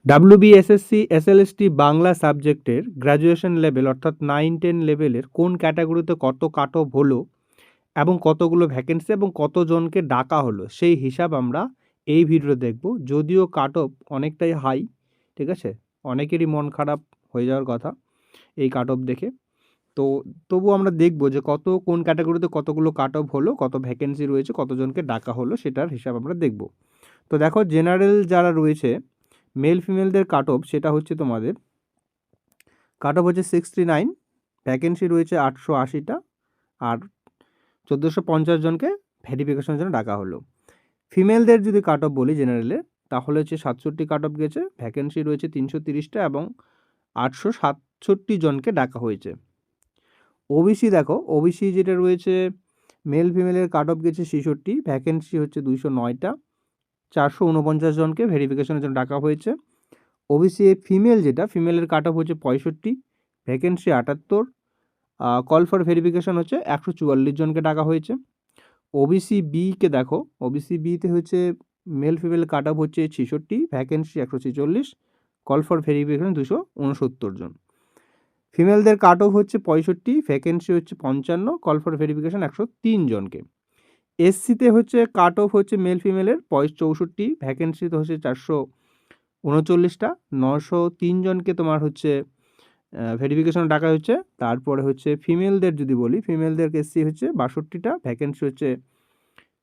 WBSSC SLST Bangla সাবজেক্টের graduation level অর্থাৎ 9-10 লেভেলের কোন ক্যাটাগরিতে কত কাট অফ হলো এবং কতগুলো ভ্যাকেন্সি এবং কতজনকে ডাকা হলো সেই হিসাব আমরা এই ভিডিওতে দেখব। যদিও কাট অফ অনেকটাই হাই, ঠিক আছে, অনেকেরই মন খারাপ হয়ে যাওয়ার কথা এই কাট অফ দেখে। তো তবু আমরা দেখব যে কোন ক্যাটাগরিতে কতগুলো কাট অফ হলো, কত ভ্যাকেন্সি রয়েছে, কতজনকে ডাকা হলো সেটার হিসাব আমরা দেখব। তো দেখো, জেনারেল যারা রয়েছে মেল ফিমেলদের কাট অফ সেটা হচ্ছে তোমাদের কাট অফ হচ্ছে 69, ভ্যাকেন্সি রয়েছে 880টা, আর 1450 জনকে ভেরিফিকেশনের জন্য ডাকা হলো। ফিমেলদের যদি কাট অফ বলি জেনারেলে, তাহলে হচ্ছে 67 কাট অফ গেছে, ভ্যাকেন্সি রয়েছে 330টা এবং 867 জনকে ডাকা হয়েছে। ওবিসি দেখো, ওবিসি যেটা রয়েছে মেল ফিমেলের কাট অফ গেছে 66, ভ্যাকেন্সি হচ্ছে 209টা, 449 জনকে ভেরিফিকেশনের জন্য ডাকা হয়েছে। ওবিসি ফিমেল যেটা, ফিমেলের কাট অফ হচ্ছে 65, ভ্যাকেন্সি 78, কল ফর ভেরিফিকেশন হচ্ছে 144 জনকে ডাকা হয়েছে। ওবিসি বিকে দেখো, ওবিসি বিতে হচ্ছে মেল ফিমেল কাট অফ হচ্ছে 66, ভ্যাকেন্সি 146, কল ফর ভেরিফিকেশন 269 জন। ফিমেলদের কাট অফ হচ্ছে 65, ভ্যাকেন্সি হচ্ছে 55, কল ফর ভেরিফিকেশন 103 জনকে। এসসিতে হচ্ছে কাট অফ হচ্ছে মেল ফিমেলের 64, ভ্যাকেন্সিতে হচ্ছে 439টা, 903 জনকে তোমার হচ্ছে ভেরিফিকেশন ডাকা হচ্ছে। তারপরে হচ্ছে ফিমেলদের যদি বলি, ফিমেলদের এসসি হচ্ছে 62টা, ভ্যাকেন্সি হচ্ছে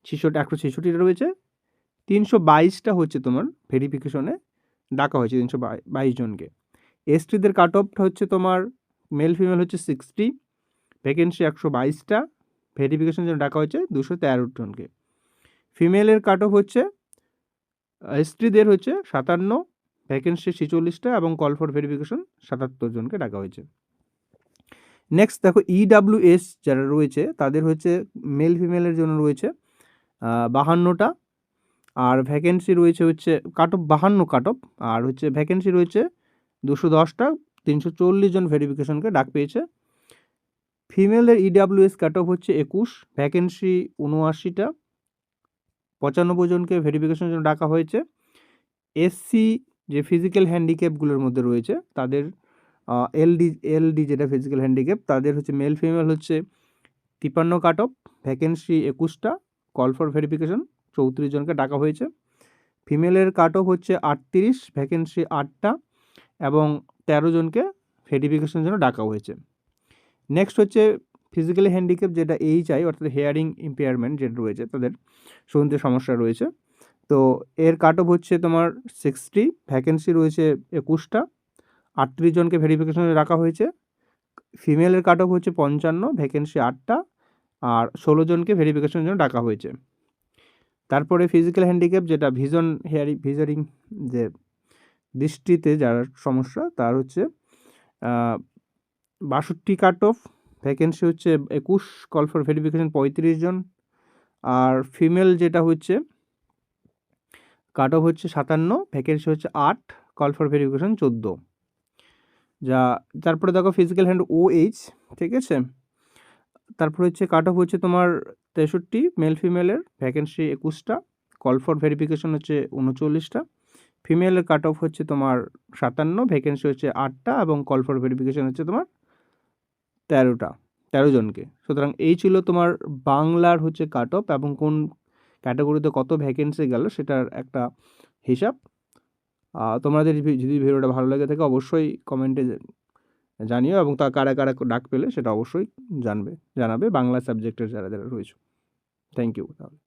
166টা রয়েছে, 322টা হচ্ছে তোমার ভেরিফিকেশনে ডাকা হয়েছে, 322 জনকে। এসটিদের কাট অফটা হচ্ছে তোমার মেল ফিমেল হচ্ছে 60, ভ্যাকেন্সি 122টা, ভেরিফিকেশনের জন্য ডাকা হয়েছে 213 জনকে। ফিমেলের কাট অফ হচ্ছে এসটিদের হচ্ছে 57, ভ্যাকেন্সি 46টা এবং কল ফর ভেরিফিকেশন 77 জনকে ডাকা হয়েছে। নেক্সট দেখো, ইডাব্লিউএস যারা রয়েছে তাদের হচ্ছে মেল ফিমেলের জন্য রয়েছে 52টা, আর ভ্যাকেন্সি রয়েছে হচ্ছে কাট অফ 52 কাট অফ, আর হচ্ছে ভ্যাকেন্সি রয়েছে 210টা, 340 জন ভেরিফিকেশনকে ডাক পেয়েছে। ফিমেলদের ইডাব্লিউএস কাট অফ হচ্ছে 21, ভ্যাকেন্সি 79টা, 95 জনকে ভেরিফিকেশনের জন্য ডাকা হয়েছে। এসসি যে ফিজিক্যাল হ্যান্ডিক্যাপগুলোর মধ্যে রয়েছে তাদের এলডি যেটা ফিজিক্যাল হ্যান্ডিক্যাপ, তাদের হচ্ছে মেল ফিমেল হচ্ছে 53 কাট অফ, ভ্যাকেন্সি 21টা, কল ফর ভেরিফিকেশন 34 জনকে ডাকা হয়েছে। ফিমেলের কাট অফ হচ্ছে 38, ভ্যাকেন্সি 8টা এবং 13 জনকে ভেরিফিকেশনের জন্য ডাকা হয়েছে। নেক্সট হচ্ছে ফিজিক্যালি হ্যান্ডিক্যাপ যেটা এইচআই অর্থাৎ হেয়ারিং ইম্পেয়ারমেন্ট যেটা রয়েছে, তাদের শুনতে সমস্যা রয়েছে। তো এর কাট অফ হচ্ছে তোমার 60, ভ্যাকেন্সি রয়েছে 21টা, 38 জনকে ভেরিফিকেশনে রাখা হয়েছে। ফিমেলের কাট অফ হচ্ছে 55, ভ্যাকেন্সি 8টা আর 16 জনকে ভেরিফিকেশনের জন্য ডাকা হয়েছে। তারপরে ফিজিক্যাল হ্যান্ডিক্যাপ যেটা ভিজারিং যে দৃষ্টিতে যার সমস্যা, তার হচ্ছে 62 কাট অফ, ভ্যাকেন্সি হচ্ছে 21, কল ফর ভেরিফিকেশন 35 জন, আর ফিমেল যেটা হচ্ছে কাট অফ হচ্ছে 57, ভ্যাকেন্সি হচ্ছে 8, কল ফর ভেরিফিকেশন 14 যা। তারপরে দেখো ফিজিক্যাল হ্যান্ড ওএইচ, ঠিক আছে, তারপর হচ্ছে কাট অফ হচ্ছে তোমার 63, মেল ফিমেলের, ভ্যাকেন্সি 21টা, কল ফর ভেরিফিকেশন হচ্ছে 39টা। ফিমেলের কাট অফ হচ্ছে তোমার 57, ভ্যাকেন্সি হচ্ছে 8টা এবং কল ফর ভেরিফিকেশন হচ্ছে তোমার 13 জনকে। সুতরাং এই ছিল তোমার বাংলার হচ্ছে কাট অফ এবং কোন ক্যাটাগরিতে কত ভ্যাকেন্সি গেল সেটার একটা হিসাব। তোমাদের যদি ভিডিওটা ভালো লাগে থাকে অবশ্যই কমেন্টে জানিও, এবং তা কারা কারা ডাক পেলে সেটা অবশ্যই জানাবে বাংলা সাবজেক্টের যারা যারা রয়েছে। Thank you. তাহলে